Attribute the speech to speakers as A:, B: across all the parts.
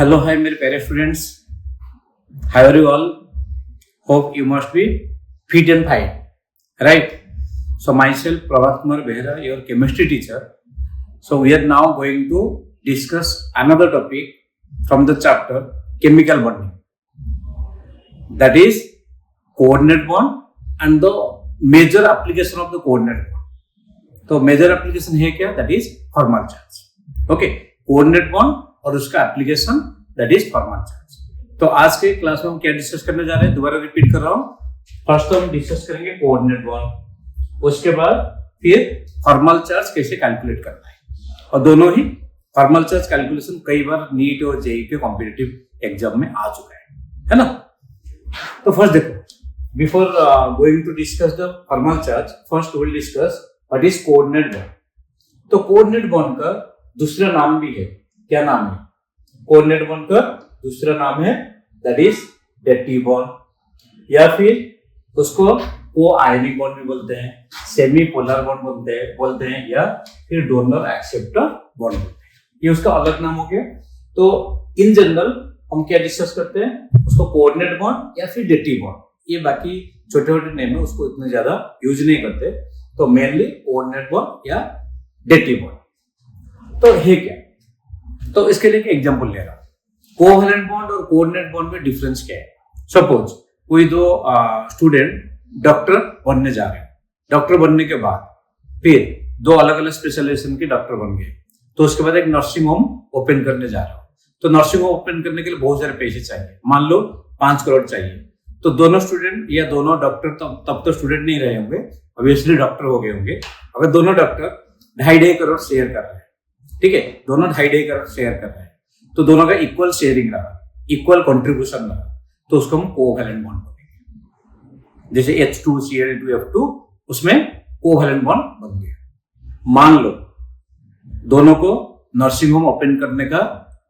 A: Hello, hi, मेरे प्यारे students. How are you all? Hope you must be fit and fine, right? So myself, Prabhat Kumar Behra, your chemistry teacher. So we are now going to discuss another topic from the chapter chemical bonding. That is coordinate bond and the major application of the coordinate bond. तो major application है क्या? That is formal charge. Okay, coordinate bond और उसका application that is formal charge. तो आज के class में हम क्या डिस्कस करने जा रहे हैं, दोबारा रिपीट कर रहा हूं. फर्स्ट तो हम डिस्कस करेंगे कोऑर्डिनेट बॉन्ड, उसके बाद फिर फॉर्मल चार्ज कैसे कैलकुलेट करना है. और दोनों ही फॉर्मल चार्ज कैलकुलेशन कई बार नीट और जेईई के कॉम्पिटिटिव एग्जाम में आ चुका है ना. तो फर्स्ट देखो, before going to discuss the formal charge, first will discuss what is coordinate bond. तो कोऑर्डिनेट बॉन्ड का दूसरा नाम भी है. क्या नाम है? कोऑर्डिनेट बॉन्ड का दूसरा नाम है दैट इज डेटिव बॉन्ड, या फिर उसको को आयनिक बॉन्ड भी बोलते हैं, सेमी पोलर बॉन्ड बोलते हैं या फिर डोनर एक्सेप्टर बॉन्ड बोलते हैं. ये उसका अलग नाम हो गया. तो इन जनरल हम क्या डिस्कस करते हैं, उसको कोऑर्डिनेट बॉन्ड या फिर डेटिव बॉन्ड. ये बाकी छोटे छोटे नेम है, उसको इतना ज्यादा यूज नहीं करते. तो मेनली कोऑर्डिनेट बॉन्ड या डेटिव बॉन्ड. तो है क्या? तो इसके लिए एक एग्जांपल ले रहा हूं. कोवैलेंट बॉन्ड और कोऑर्डिनेट बॉन्ड में डिफरेंस क्या है? सपोज कोई दो स्टूडेंट डॉक्टर बनने जा रहे हैं. डॉक्टर बनने के बाद फिर दो अलग अलग स्पेशलाइजेशन के डॉक्टर बन गए. तो उसके बाद एक नर्सिंग होम ओपन करने जा रहा हूं. तो नर्सिंग होम ओपन करने के लिए बहुत सारे पैसे चाहिए. मान लो 5 करोड़ चाहिए. तो दोनों स्टूडेंट या दोनों डॉक्टर तब तो स्टूडेंट नहीं रहे होंगे, ऑब्वियसली डॉक्टर हो गए होंगे. अगर दोनों डॉक्टर 2.5 करोड़ शेयर कर रहे हैं, ठीक है, दोनों 2.5 करोड़ शेयर कर रहे हैं, तो दोनों का इक्वल शेयरिंग रहा, इक्वल कंट्रीब्यूशन रहा, तो उसको हम कोवैलेंट बॉन्ड बोलेंगे. जैसे H2Cl2F2, उसमें कोवैलेंट बॉन्ड बन गया. मान लो दोनों को नर्सिंग होम ओपन करने का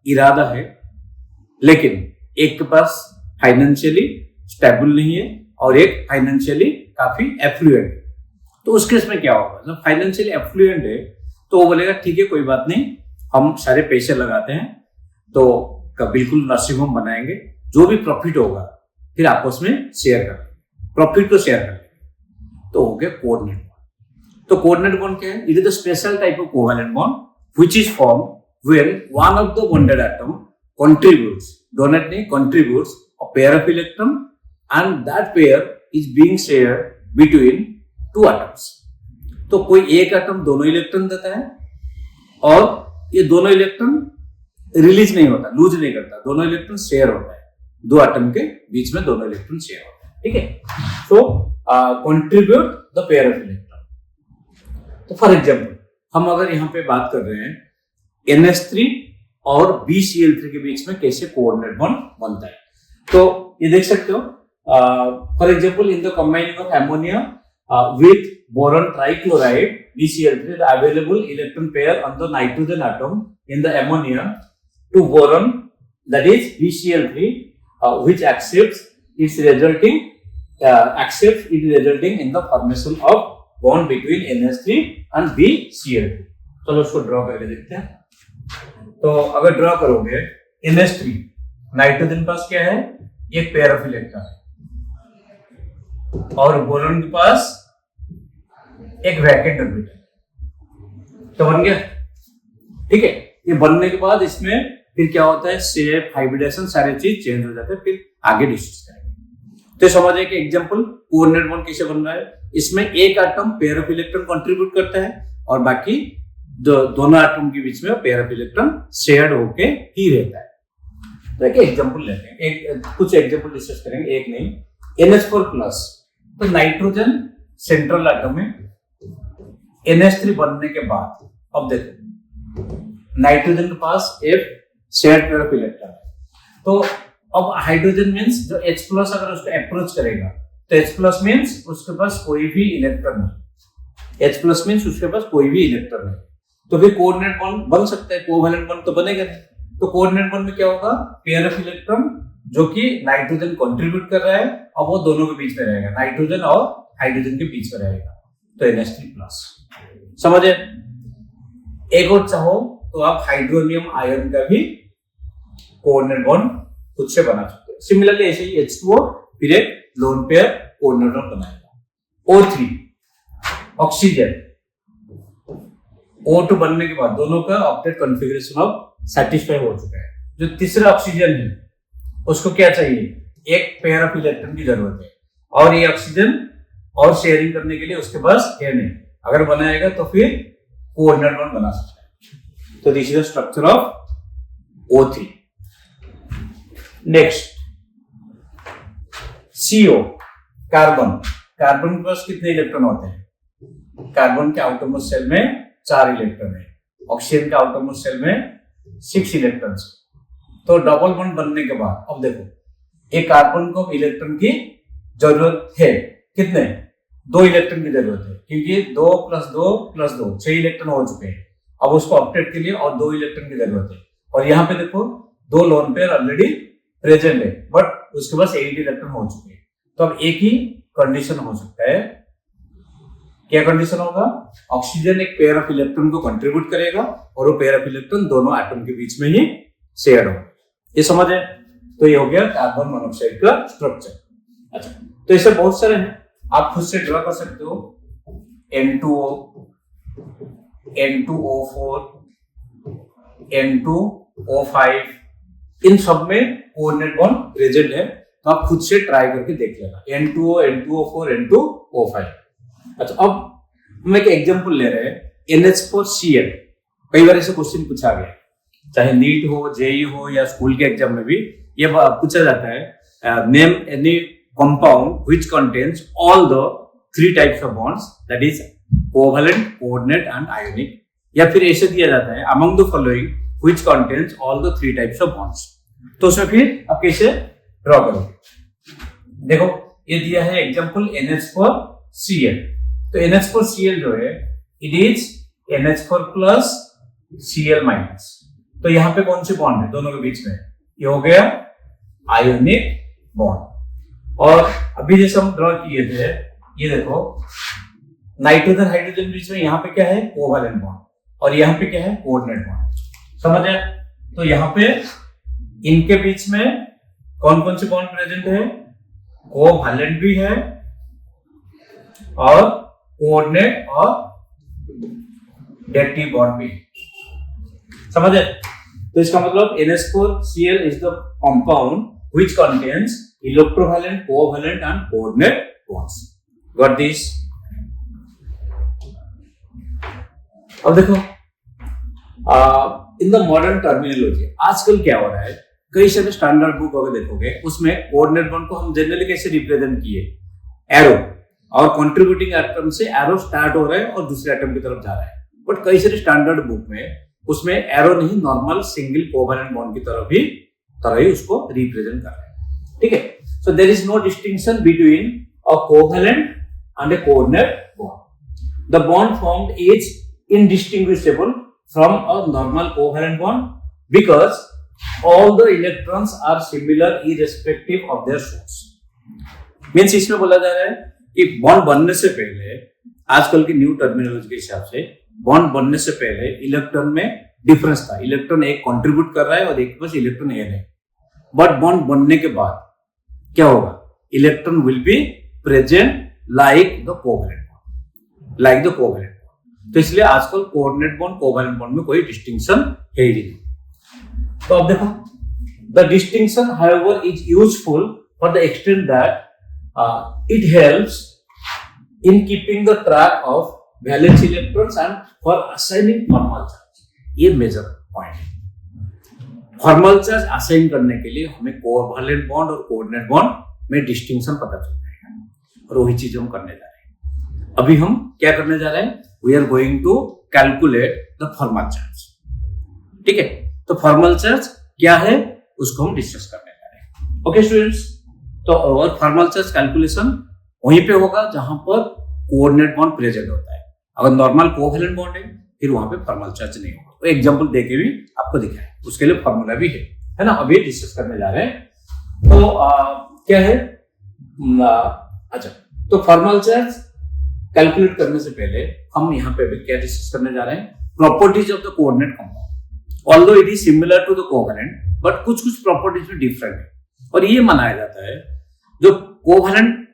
A: इरादा है, लेकिन एक के पास फाइनेंशियली स्टेबल नहीं है और एक फाइनेंशियली काफी एफ्लुएंट है. तो उस केस में क्या होगा? जब फाइनेंशियली एफ्लुएंट है तो वो बोलेगा ठीक है, कोई बात नहीं, हम सारे पैसे लगाते हैं, तो बिल्कुल नर्सिंग होम बनाएंगे, जो भी प्रॉफिट होगा फिर आपस में शेयर कर लेंगे, प्रॉफिट को शेयर कर लेंगे. तो हो गया कोऑर्डिनेट बॉन्ड. तो कोऑर्डिनेट बॉन्ड क्या है? It is the special type of covalent bond which is form when one of the bonded atom contributes, donate नहीं, contributes a pair of electron and that pair is being shared between two atoms. तो कोई एक atom दोनों electron देता है और ये दोनों इलेक्ट्रॉन रिलीज नहीं होता, लूज नहीं करता, दोनों इलेक्ट्रॉन शेयर होता है. दो एटम के बीच में दोनों इलेक्ट्रॉन शेयर होता है, ठीक है. So contribute the pair of electron. तो फॉर एग्जांपल हम अगर यहाँ पे बात कर रहे हैं NH3 और BCl3 के बीच में कैसे कोऑर्डिनेट बॉन्ड बनता है, तो ये देख सकते हो. For example, in the combining of ammonia with boron trichloride BCl3, the available electron pair on the nitrogen atom in the ammonia to boron, that is BCl3, which accepts its resulting in the formation of bond between NH3 and BCl3. चलो उसको draw करके देखते हैं. तो अगर draw करोगे NH3, nitrogen पास क्या है? एक पेयर ऑफ इलेक्ट्रॉन है, और बोरॉन के पास एक वैकेंट ऑर्बिटल. तो बन गया, ठीक है. ये बनने के बाद इसमें फिर क्या होता है? शेप, हाइब्रिडेशन, सारे चीज चेंज हो जाते हैं. फिर आगे डिस्कस करेंगे. तो समझिए कि एग्जांपल कोऑर्डिनेट बॉन्ड कैसे बन रहा है. इसमें एक atom pair of electron contribute करता है और बाकी दोनों एटम के बीच में पेयर ऑफ इलेक्ट्रॉन शेयर्ड होके ही रहता है. तो एक एग्जांपल लेते हैं, कुछ एग्जांपल डिस्कस करेंगे, एक नहीं. NH4 प्लस, तो नाइट्रोजन सेंट्रल एटम में NH3 बनने के बाद अब देखो नाइट्रोजन के पास एक शेयर्ड पेयर ऑफ इलेक्ट्रॉन है. तो अब हाइड्रोजन मींस जो H प्लस अगर उसको अप्रोच करेगा तो H प्लस मींस उसके पास कोई भी इलेक्ट्रॉन नहीं. H प्लस मींस उसके पास कोई भी इलेक्ट्रॉन नहीं. तो फिर कोऑर्डिनेट बॉन्ड बन सकता है, कोवैलेंट बॉन्ड तो बनेगा नहीं. तो कोऑर्डिनेट बॉन्ड में क्या होगा? पेयर ऑफ इलेक्ट्रॉन जो कि नाइट्रोजन कंट्रीब्यूट कर रहा है, अब वो दोनों के बीच में रहेगा, नाइट्रोजन और हाइड्रोजन के बीच में रहेगा. तो NH3 प्लस. समझे? एक और चाहो तो आप हाइड्रोनियम आयन का भी कोऑर्डिनेट बॉन्ड खुद से बना सकते हैं। सिमिलरली ऐसे ही H2O फिर एक लोन पेयर कोऑर्डिनेट बॉन्ड बनाएगा। O3 ऑक्सीजन, O2 बनने के बाद दोनों का ऑक्टेट कॉन्फ़िगरेशन ऑफ सैटिस्फाई हो चुका है। जो तीसरा ऑक्सीजन है उसको क्या चाहिए, एक पेयर ऑफ इलेक्ट्रॉन की जरूरत है, और ये ऑक्सीजन और शेयरिंग करने के लिए उसके पास है नहीं। अगर बनाएगा तो फिर कोऑर्डिनेट बॉन्ड बना सकता है। तो this is the structure of O3। Next CO carbon. Carbon के पास कितने इलेक्ट्रॉन होते हैं? कार्बन के आउटरमोस्ट सेल में 4 इलेक्ट्रॉन है, ऑक्सीजन के आउटरमोस्ट सेल में 6 इलेक्ट्रॉन। तो डबल बॉन्ड बनने के बाद अब देखो एक कार्बन को इलेक्ट्रॉन की जरूरत है, कितने? 2 इलेक्ट्रॉन की जरूरत है, क्योंकि 2 + 2 + 2 6 इलेक्ट्रॉन हो चुके हैं। अब उसको ऑक्टेट के लिए और 2 इलेक्ट्रॉन की जरूरत है, और यहाँ पे देखो 2 लोन पेयर ऑलरेडी प्रेजेंट है, बट उसके पास 8 इलेक्ट्रॉन हो चुके हैं। तो अब एक ही कंडीशन हो सकता है, क्या कंडीशन होगा? ऑक्सीजन एक पेयर ऑफ इलेक्ट्रॉन को कंट्रीब्यूट करेगा और वो पेयर ऑफ इलेक्ट्रॉन दोनों एटम के बीच में ही शेयर होगा। ये समझ है? तो ये हो गया कार्बन मोनोऑक्साइड का स्ट्रक्चर। अच्छा, तो ऐसे बहुत सारे हैं, आप खुद से ड्रा कर सकते हो। N2O, N2O4, N2O5, इन सब में कोऑर्डिनेट बॉन्ड प्रेजेंट है, तो आप खुद से ट्राई करके देख लेना। N2O, N2O4, N2O5। अच्छा, अब हम एक एग्जांपल ले रहे हैं NH4Cl। कई बार ऐसे क्वेश्चन पूछा गया, चाहे नीट हो, जेई हो या स्कूल के एग्जाम में भी ये पूछा जाता है, name any compound which contains all the 3 types of bonds, that is covalent, coordinate and ionic. या फिर ऐसे दिया जाता है among the following which contains all the 3 types of bonds. तो उसमें फिर आप कैसे ड्रॉ करोगे? देखो ये दिया है एग्जांपल NH4Cl। तो NH4Cl जो है इट इज NH4+ Cl-। तो यहाँ पे कौन सी बॉन्ड है दोनों के बीच में? ये हो गया आयोनिक बॉन्ड। और अभी जैसे हम ड्रॉ किए थे, ये देखो नाइट्रोजन हाइड्रोजन बीच में, यहाँ पे क्या है? कोवैलेंट बॉन्ड, और यहाँ पे क्या है? Coordinate bond. समझ आया? तो यहाँ पे इनके बीच में कौन कौन से बॉन्ड प्रेजेंट है? कोवैलेंट भी है और कोऑर्डिनेट और डेटिव बॉन्ड भी। समझ आए? तो इसका मतलब NH4Cl is the compound which contains electrovalent, covalent and coordinate bonds. Got this? अब देखो इन द मॉडर्न टर्मिनोलॉजी आजकल क्या हो रहा है, कई सारे स्टैंडर्ड बुक अगर देखोगे उसमें कोऑर्डिनेट बॉन्ड को हम जनरली कैसे रिप्रेजेंट किए? एरो, और कंट्रीब्यूटिंग एटम से एरो स्टार्ट हो रहा है और दूसरे एटम की तरफ जा रहा है। बट कई सारे स्टैंडर्ड बुक में उसमें एरो नहीं, नॉर्मल सिंगल कोवैलेंट बॉन्ड की तरह ही उसको रिप्रेजेंट कर रहे हैं। ठीक है? So there is no distinction between a covalent and a coordinate bond. The bond formed is indistinguishable from a normal covalent bond because all the electrons are similar irrespective of their source. Means इसमें बोला जा रहा है कि bond बनने से पहले, आजकल की न्यू टर्मिनोलॉजी के हिसाब से, बॉन्ड बनने से पहले इलेक्ट्रॉन में डिफरेंस था। इलेक्ट्रॉन एक कंट्रीब्यूट कर रहा है और एक बस इलेक्ट्रॉन एन है। बट बॉन्ड बनने के बाद क्या होगा? Electron will be present like the covalent bond, like the covalent. तो इसलिए आजकल कोऑर्डिनेट बॉन्ड, कोवैलेंट बॉन्ड में कोई डिस्टिंक्शन है ही नहीं। तो अब देखो, the distinction however is useful for the extent that it helps in keeping the track of valence electrons and for assigning formal charge. ये मेजर पॉइंट है। फॉर्मल चार्ज असाइन करने के लिए हमें कोवैलेंट बॉन्ड और कोऑर्डिनेट बॉन्ड में distinction पता चल जाएगा, और वही चीज हम करने जा रहे हैं। अभी हम क्या करने जा रहे हैं? We are going to calculate the formal charge. ठीक है? तो फॉर्मल चार्ज क्या है उसको हम डिस्कस करने जा रहे हैं। ओके स्टूडेंट्स, तो और फॉर्मल चार्ज कैलकुलेशन वहीं पे होगा जहां पर कोऑर्डिनेट बॉन्ड प्रेजेंट होता है। अगर नॉर्मल कोवैलेंट बॉन्ड है फिर वहां पे फॉर्मल चार्ज नहीं होगा। तो एग्जांपल देके भी आपको दिखाया, उसके लिए फॉर्मूला भी है ना? अभी डिस्कस करने जा रहे हैं। तो क्या है? अच्छा, तो फॉर्मल चार्ज कैलकुलेट करने से पहले हम यहाँ पे क्या डिस्कस करने जा रहे हैं? Properties of the coordinate compound. Although it is similar to the covalent, but कुछ कुछ प्रॉपर्टीज में डिफरेंट है। और ये मनाया जाता है जो कोवैलेंट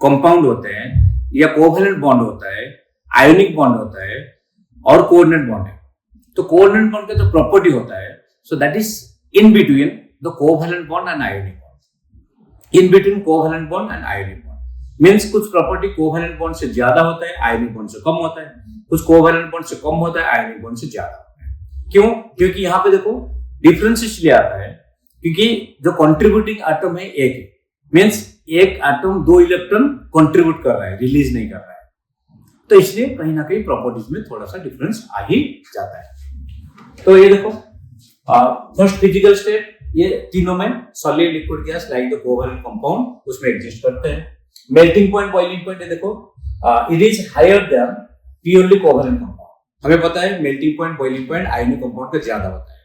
A: कंपाउंड होते हैं या कोवैलेंट बॉन्ड होता है, आयोनिक बॉन्ड होता है और कोऑर्डिनेट बॉन्ड है। तो कोऑर्डिनेट बॉन्ड का जो प्रॉपर्टी होता है, so that is in between the covalent bond and ionic bond. In between covalent bond and ionic bond means कुछ प्रॉपर्टी कोवैलेंट बॉन्ड से ज्यादा होता है, आयोनिक बॉन्ड से कम होता है, कुछ कोवैलेंट बॉन्ड से कम होता है, आयोनिक बॉन्ड से ज्यादा होता है। क्यों? क्योंकि यहाँ पे देखो डिफरेंस इसलिए आता है क्योंकि जो कंट्रीब्यूटिंग एटम है एक है, मींस एक एटम 2 इलेक्ट्रॉन कंट्रीब्यूट कर रहा है, रिलीज नहीं कर रहा है। तो इसलिए कहीं ना कहीं प्रॉपर्टीज में थोड़ा सा डिफरेंस आ ही जाता है। तो ये देखो फर्स्ट फिजिकल स्टेट, ये तीनों में solid liquid gas like the covalent compound उसमें एग्जिस्ट करते हैं। मेल्टिंग पॉइंट, बॉइलिंग पॉइंट, ये देखो it is higher than purely covalent compound. हमें पता है melting point, boiling point ionic compound का ज्यादा होता है,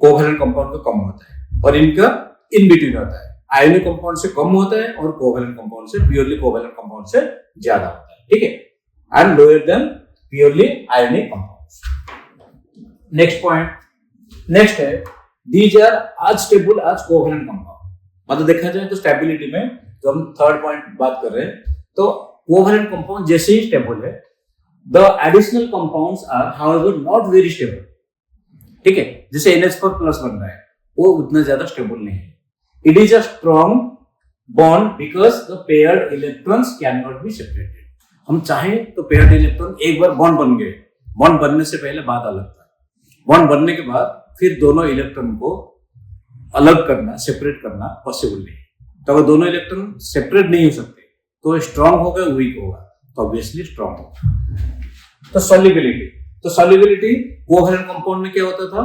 A: कोवैलेंट कंपाउंड का कम होता है, और इनका इन बिटवीन होता है। आयोनिक कंपाउंड से कम होता है और कोवैलेंट कंपाउंड से, प्योरली कोवैलेंट कंपाउंड से ज्यादा होता है, ठीक है, and lower than purely ionic compounds. Next point, next है दीज आर आज स्टेबल आज कोवैलेंट कंपाउंड। मतलब देखा जाए तो स्टेबिलिटी में जो हम थर्ड पॉइंट बात कर रहे हैं, तो कोवैलेंट कंपाउंड जैसे ही स्टेबल है, the additional compounds are however not very stable, ठीक है। जैसे NH4+ बन रहा है वो उतना ज्यादा स्टेबल नहीं है। It is a strong bond because the paired electrons can not be separated. हम चाहे तो पेयर्ड इलेक्ट्रॉन एक बार बॉन्ड बन गए, बॉन्ड बनने से पहले बात अलग था, बॉन्ड बनने के बाद फिर दोनों इलेक्ट्रॉन को अलग करना, सेपरेट करना पॉसिबल नहीं। तो अगर दोनों इलेक्ट्रॉन सेपरेट नहीं हो सकते तो स्ट्रॉन्ग होगा, वीक होगा, तो ऑब्वियसली स्ट्रॉन्ग होगा। तो सॉल्युबिलिटी, तो सॉल्युबिलिटी कोवैलेंट कंपाउंड में क्या होता था,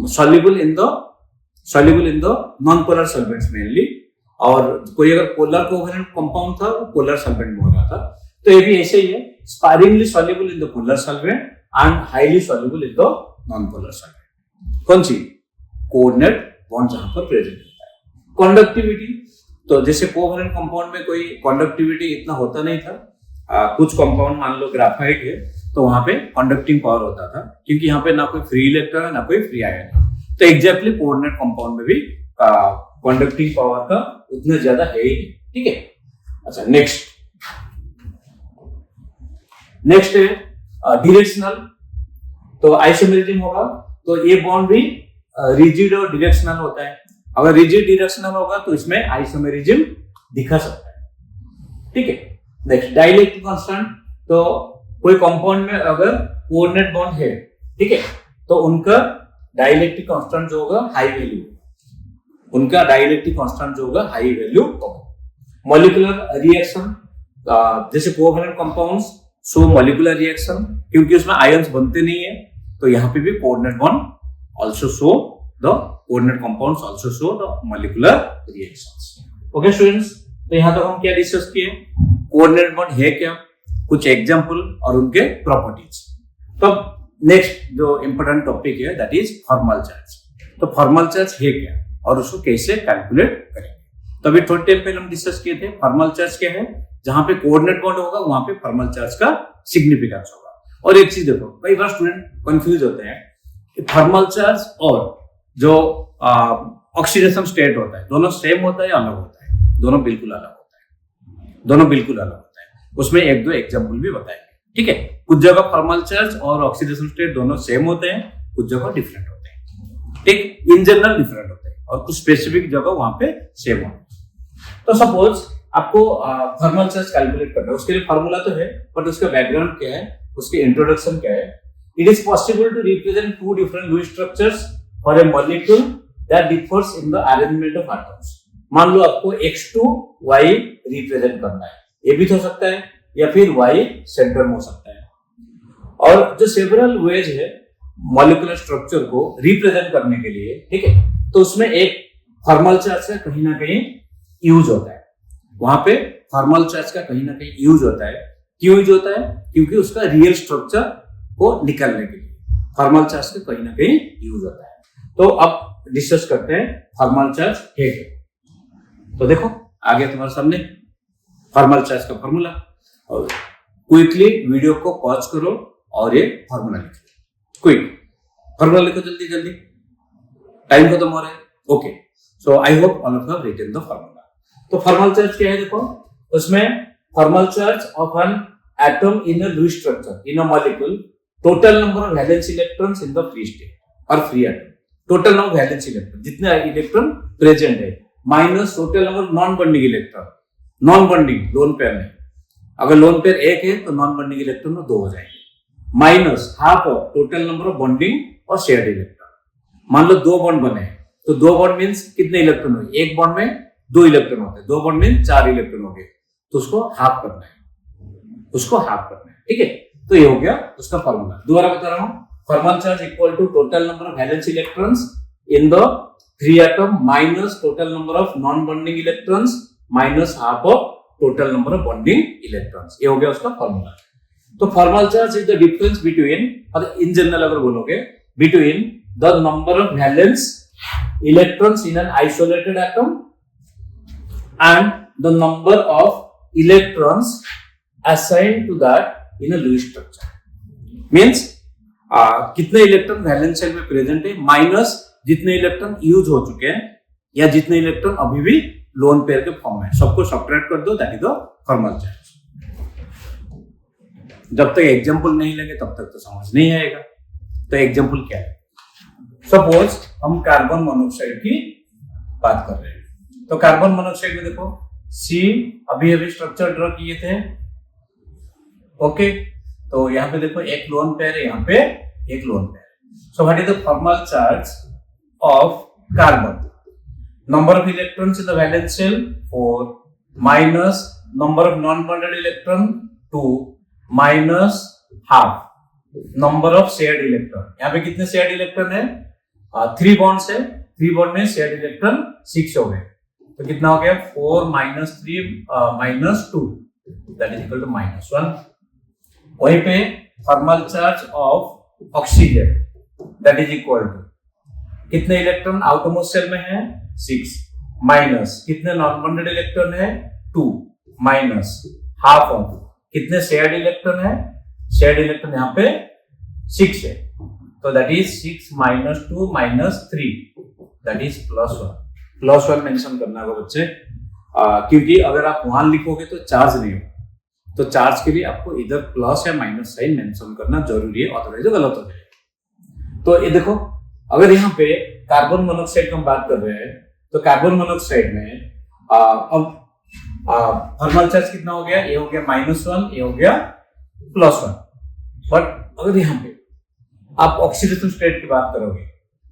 A: soluble in the non polar solvents mainly, और कोई अगर पोलर कोवैलेंट कंपाउंड था वो पोलर सॉल्वेंट में हो रहा था। तो ये भी ऐसे ही है, sparingly soluble in the polar solvent and highly soluble in the non polar solvent. कौन सी? कोऑर्डिनेट बॉन्ड जहां पर प्रेजेंट होता है। कंडक्टिविटी, तो जैसे कोवैलेंट कंपाउंड में कोई कंडक्टिविटी इतना होता नहीं था, कुछ कंपाउंड मान लो ग्राफाइट है तो वहां पे कंडक्टिंग पावर होता था, क्योंकि यहाँ पे ना कोई फ्री इलेक्ट्रॉन है ना कोई फ्री आयन है। तो एग्जैक्टली कोऑर्डिनेट कंपाउंड में भी कंडक्टिंग पावर का उतना ज्यादा है ही नहीं, ठीक है। अच्छा, नेक्स्ट है डायरेक्शनल। तो आइसोमेरिज्म होगा तो ये बॉन्ड भी रिजिड और डायरेक्शनल होता है। अगर रिजिड डायरेक्शनल होगा तो इसमें आइसोमेरिज्म दिखा सकता है, ठीक है। नेक्स्ट डाइलेक्ट्रिक कांस्टेंट, तो कोई कंपाउंड में अगर कोऑर्डिनेट बॉन्ड है, ठीक है, तो उनका डाइलेक्ट्रिक कांस्टेंट जो होगा हाई वैल्यू, उनका डाइलेक्ट्रिक कांस्टेंट जो होगा हाई वैल्यू होगा। मॉलिक्यूलर रिएक्शन, जैसे covalent compounds show molecular reaction, क्योंकि उसमें आयंस बनते नहीं है, तो यहाँ पे भी coordinate bond also show the coordinate compounds also show the molecular reactions. Okay students, तो यहाँ तक हम क्या डिस्कस किए, कोऑर्डिनेट बॉन्ड है क्या, कुछ एग्जांपल और उनके प्रॉपर्टीज। तो नेक्स्ट जो इंपॉर्टेंट टॉपिक है दैट इज फॉर्मल चार्ज। तो फॉर्मल चार्ज है क्या और उसको कैसे कैलकुलेट करेंगे। तो अभी थोड़ी टाइम पहले हम डिस्कस किए थे फॉर्मल चार्ज क्या है, जहां पे कोऑर्डिनेट बॉन्ड होगा वहां पे फॉर्मल चार्ज का सिग्निफिकेंस होगा। और एक चीज देखो, कई बार स्टूडेंट कंफ्यूज होते हैं कि फॉर्मल चार्ज और जो ऑक्सीडेशन स्टेट होता है दोनों सेम होता है या अलग होता है? दोनों बिल्कुल अलग होता है, दोनों बिल्कुल अलग होता है। उसमें एक दो एग्जांपल भी बताएंगे, ठीक है। कुछ जगह फॉर्मल चार्ज और ऑक्सीडेशन स्टेट दोनों सेम होते हैं, कुछ जगह डिफरेंट होते हैं, ठीक, इन जनरल डिफरेंट होते हैं, और कुछ स्पेसिफिक जगह वहां पे सेम होते हैं। तो सपोज आपको थर्मल चार्ज कैलकुलेट करना है, उसके लिए फार्मूला तो है, बट उसका बैकग्राउंड क्या है, उसकी इंट्रोडक्शन क्या है। It is possible to represent two different Lewis structures for a molecule that differs in the arrangement of atoms. मान लो आपको X2Y रिप्रेजेंट करना है, ये भी तो हो सकता है, या फिर Y सेंटर में हो सकता है। और जो सेवरल वेज है मॉलिक्यूलर स्ट्रक्चर को रिप्रेजेंट करने के लिए, ठीक है, तो उसमें एक थर्मल चार्ज का कहीं ना कहीं यूज होता है। वहां पे थर्मल चार्ज का कहीं ना कहीं यूज होता है। क्यों यूज होता है? क्योंकि उसका रियल स्ट्रक्चर को निकालने के लिए थर्मल चार्ज का कहीं ना कहीं यूज होता है। तो अब डिस्कस करते हैं थर्मल चार्ज है क्या। तो देखो आगे तुम्हारे सामने थर्मल चार्ज का फॉर्मूला, और क्विकली वीडियो को पॉज करो और ये फॉर्मूला लिखो। क्विक फॉर्मूला लिखो जल्दी जल्दी। टाइम खत्म हो रहा है. Okay, so I hope all of you have written the formula. तो फॉर्मल चार्ज क्या है देखो, उसमें formal charge of an atom in a Lewis structure in a molecule, total number of valence electrons in the free state और free atom, total number of valence electron जितने electron present है, minus total number of non bonding electron, non bonding lone pair में, अगर lone pair एक है तो non bonding electron 2 हो जाएंगे, minus half of total number of bonding और शेयर्ड इलेक्ट्रॉन. मान लो 2 बॉन्ड बने हैं, तो 2 बॉन्ड मींस कितने इलेक्ट्रॉन हुए, एक बॉन्ड में 2 इलेक्ट्रॉन होते हैं, 2 बॉन्ड में 4 इलेक्ट्रॉन हो गए, तो उसको हाफ करना है, उसको हाफ करना है. ठीक है, तो ये हो गया उसका फॉर्मूला. दोबारा बता रहा हूं, formal charge equal to total number of valence electrons in the free atom minus total number of non bonding electrons minus half of total number of bonding electrons. ये हो गया उसका फॉर्मूला. तो formal charge is the difference between, मतलब in general अगर बोलोगे, between the number of valence electrons in an isolated atom and the number of electrons assigned to that in a Lewis structure. Means कितने electron valence shell में present है minus जितने electron use हो चुके हैं या जितने इलेक्ट्रॉन अभी भी लोन पेयर के फॉर्म में, सबको सब्ट्रैक्ट कर दो, that is the formal charge. जब तक एग्जांपल नहीं लेंगे तब तक तो समझ नहीं आएगा. तो एग्जांपल क्या है, सपोज हम कार्बन मोनोऑक्साइड की बात कर रहे हैं. तो कार्बन मोनोऑक्साइड में देखो सी अभी स्ट्रक्चर ड्रॉ किए थे. ओके, तो यहाँ पे देखो एक लोन पेयर है, यहाँ पे एक lone pair. So what is the formal charge of carbon? Number of electrons in the valence shell 4 minus number of non-bonded electron 2 minus half number of shared electron. यहाँ पे कितने shared electron है? 3 bonds है, 3 bond में shared electron 6 हो गए, तो कितना हो गया 4 minus 3 minus 2 that is equal to -1. वहीं पे thermal charge of oxygen that is equal to कितने इलेक्ट्रॉन आउटरमोस्ट शेल में है 6 माइनस कितने नॉन बॉन्डेड इलेक्ट्रॉन है 2 माइनस हाफ ऑफ कितने शेयर्ड इलेक्ट्रॉन है, शेयर्ड इलेक्ट्रॉन यहाँ पे 6 है, तो that is 6 minus 2 minus 3 that is +1. +1 mention करना होगा बच्चे, क्योंकि अगर आप 1 लिखोगे तो चार्ज नहीं होगा, तो चार्ज के लिए आपको इधर प्लस या माइनस साइन मेंशन करना जरूरी है, अदरवाइज गलत हो जाएगा. तो ये देखो, अगर यहाँ पे कार्बन मोनोऑक्साइड की हम बात कर रहे हैं, तो कार्बन मोनोऑक्साइड में अब थर्मल चार्ज कितना हो गया, ये हो गया -1, ये हो गया +1. बट अगर यहाँ पे आप ऑक्सीडेशन स्टेट की बात करोगे,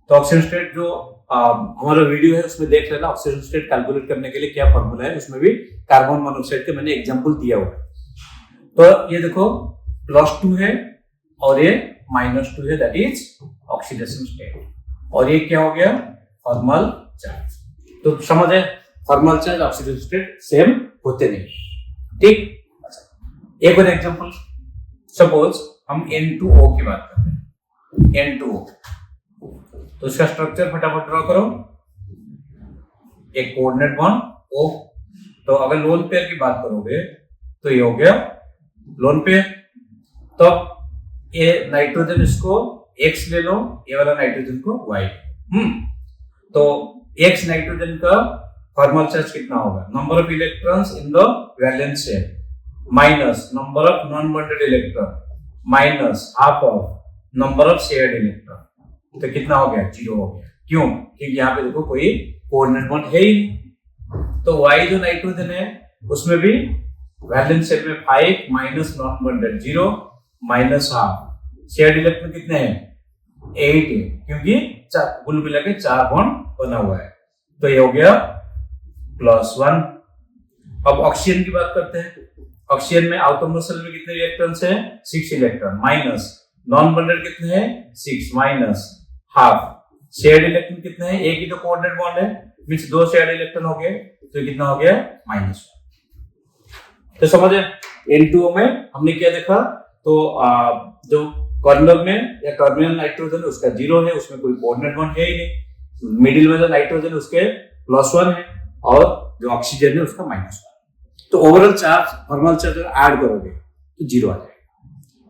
A: तो ऑक्सीडेशन स्टेट जो हमारा वीडियो है उसमें देख लेना, ऑक्सीडेशन स्टेट कैलकुलेट करने के लिए क्या फॉर्मूला है, उसमें भी कार्बन मोनोऑक्साइड के मैंने एग्जांपल दिया हुआ है. तो ये देखो +2 है और ये -2 है, दैट इज ऑक्सीडेशन स्टेट. और ये क्या हो गया, थर्मल चार्ज. तो समझ है, thermal charge oxidation state same होते नहीं. ठीक, एक और एग्जांपल, सपोज हम N2O की बात कर रहे हैं. N2O, तो इसका स्ट्रक्चर फटाफट ड्रॉ करो. एक कोऑर्डिनेट बॉन्ड O, तो अगर लोन पेयर की बात करोगे तो ये हो गया लोन पेयर. तो ये नाइट्रोजन इसको X ले लो, ये वाला नाइट्रोजन को Y. तो X नाइट्रोजन का थर्मल चार्ज कितना होगा, number of electrons in the valence shell minus number of non bonded electron minus half of number of shared electron, तो कितना हो गया 0 हो गया. क्यों? क्योंकि यहाँ पे देखो कोई कोऑर्डिनेट बॉन्ड है ही नहीं. तो Y जो नाइट्रोजन है उसमें भी वैलेंस शेल में 5 minus non bonded 0 minus half, shared electron कितने हैं 8 है, क्योंकि कुल मिला के 4 बॉन्ड बना हुआ है. तो ये हो गया +1. अब ऑक्सीजन की बात करते हैं. ऑक्सीजन में आउटरमोस्ट शेल में कितने इलेक्ट्रॉन्स हैं 6 इलेक्ट्रॉन माइनस नॉन बॉन्डेड कितने हैं 6 माइनस हाफ, शेयर्ड इलेक्ट्रॉन कितने हैं, एक ही तो कोऑर्डिनेट बॉन्ड है, मींस 2 शेयर्ड इलेक्ट्रॉन हो गए, तो कितना हो गया -1. तो समझे, N2O में हमने क्या देखा, तो जो कॉर्नर में या टर्मिनल नाइट्रोजन उसका 0 है, उसमें कोई कोऑर्डिनेट बॉन्ड है ही नहीं. मिडिल में जो नाइट्रोजन उसके +1 है और जो ऑक्सीजन है उसका -1. तो overall charge thermal charge add करोगे तो 0 आ जाएगा.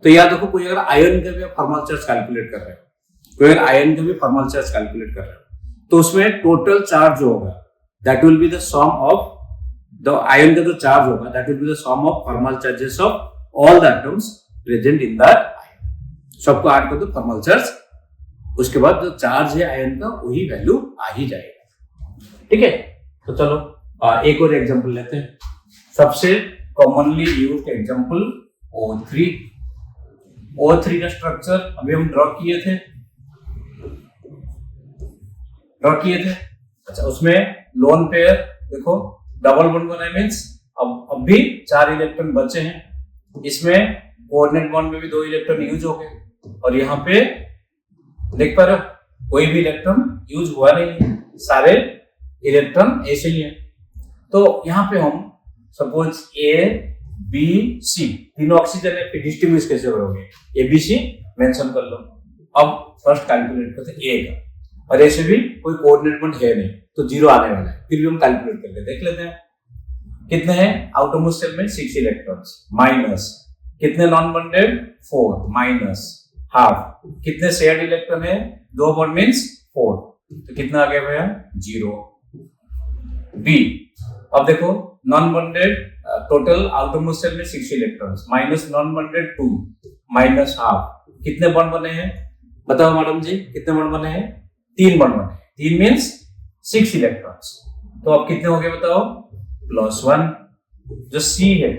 A: तो याद रखो, कोई अगर आयन का भी थर्मल चार्ज कैलकुलेट कर रहे हो, कोई अगर आयन का भी थर्मल चार्ज कैलकुलेट कर रहे हो, तो उसमें टोटल चार्ज होगा that will be the sum of the ion का जो चार्ज होगा that will be the sum of thermal charges of all the atoms present in that ion. सबको ऐड कर दो थर्मल चार्ज, उसके बाद जो चार्ज है आयन का वही वैल्यू आ ही जाएगा। ठीक है, तो चलो एक और एग्जांपल लेते हैं। सबसे commonly used example O3। O3 का स्ट्रक्चर अभी हम ड्रॉ किए थे। अच्छा, उसमें लोन पेयर देखो डबल बॉन्ड बना मींस अब भी 4 इलेक्ट्रॉन बचे हैं। इसमें कोऑर्डिनेट बॉन्ड में भी 2 इलेक्ट्रॉन यूज हो गए और यहाँ पे देख पा रहे हो कोई भी इलेक्ट्रॉन यूज हुआ नहीं है, सारे इलेक्ट्रॉन ऐसे ही हैं। तो यहाँ पे हम सपोज A, B, C तीनों ऑक्सीजन है, फिर डिस्टिंग्विश कैसे करोगे? ABC मेंशन कर लो। अब फर्स्ट कैलकुलेट करते हैं A का, और ऐसे भी कोई कोऑर्डिनेट बॉन्ड है नहीं तो 0 आने वाला है, फिर भी हम कैलकुलेट करके देख लेते हैं। कितने हैं आउटरमोस्ट शेल में? 6 इलेक्ट्रॉन्स माइनस कितने नॉन बॉन्डेड 4 माइनस हाफ कितने शेयर्ड इलेक्ट्रॉन है? 2 बॉन्ड मींस 4, तो कितना आ गया भैया? 0। B अब देखो non bonded total outermost shell में 6 electrons minus non bonded 2 minus half कितने बॉन्ड बने हैं? बताओ मैडम जी कितने बॉन्ड बने हैं? 3 बॉन्ड बने हैं। 3 मींस 6 इलेक्ट्रॉन्स, तो अब कितने हो गए बताओ? +1। जो C है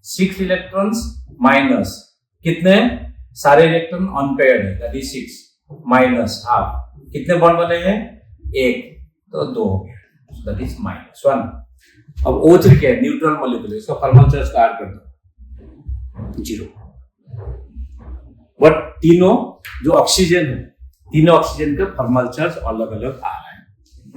A: 6 इलेक्ट्रॉन्स माइनस कितने? सारे इलेक्ट्रॉन अनपेयर्ड है दैट इज 6 माइनस हाफ कितने बॉन्ड बने हैं? 1, तो 2 हो गया दैट इज -1। अब O3 क्या है? न्यूट्रल मॉलिक्यूल है, इसका थर्मल चार्ज का ऐड कर दो 0। बट तीनों जो ऑक्सीजन है, तीनों ऑक्सीजन का थर्मल चार्ज अलग अलग आ रहा है।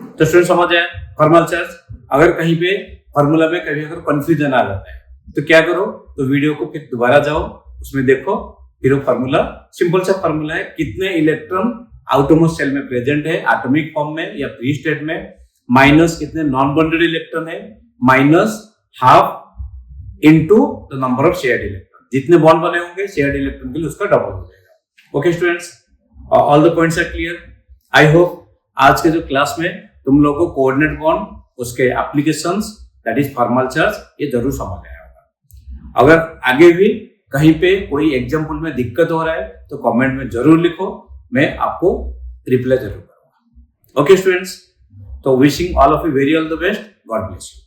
A: तो स्टूडेंट समझ आए थर्मल चार्ज। अगर कहीं पे फॉर्मूला में कभी अगर कंफ्यूजन आ जाता है तो क्या करो, तो वीडियो को फिर दोबारा जाओ, उसमें देखो, फिर वो फॉर्मूला सिंपल सा फॉर्मूला है, कितने इलेक्ट्रॉन आउटरमोस्ट शेल में प्रेजेंट है एटॉमिक फॉर्म में या फ्री स्टेट में, माइनस कितने नॉन बॉन्डेड इलेक्ट्रॉन है, minus half into the number of shared electron. जितने बॉन्ड बने होंगे शेयर्ड इलेक्ट्रॉन के लिए उसका डबल हो जाएगा। Okay students, all the points are clear. I hope आज के जो क्लास में तुम लोगों को कोऑर्डिनेट बॉन्ड, उसके applications that is thermal charge, ये जरूर समझ आया होगा। अगर आगे भी कहीं पे कोई एग्जांपल में दिक्कत हो रहा है तो कमेंट में जरूर लिखो, मैं आपको रिप्लाई जरूर करूंगा। ओके स्टूडेंट्स, तो wishing all of you very all the best, God bless you.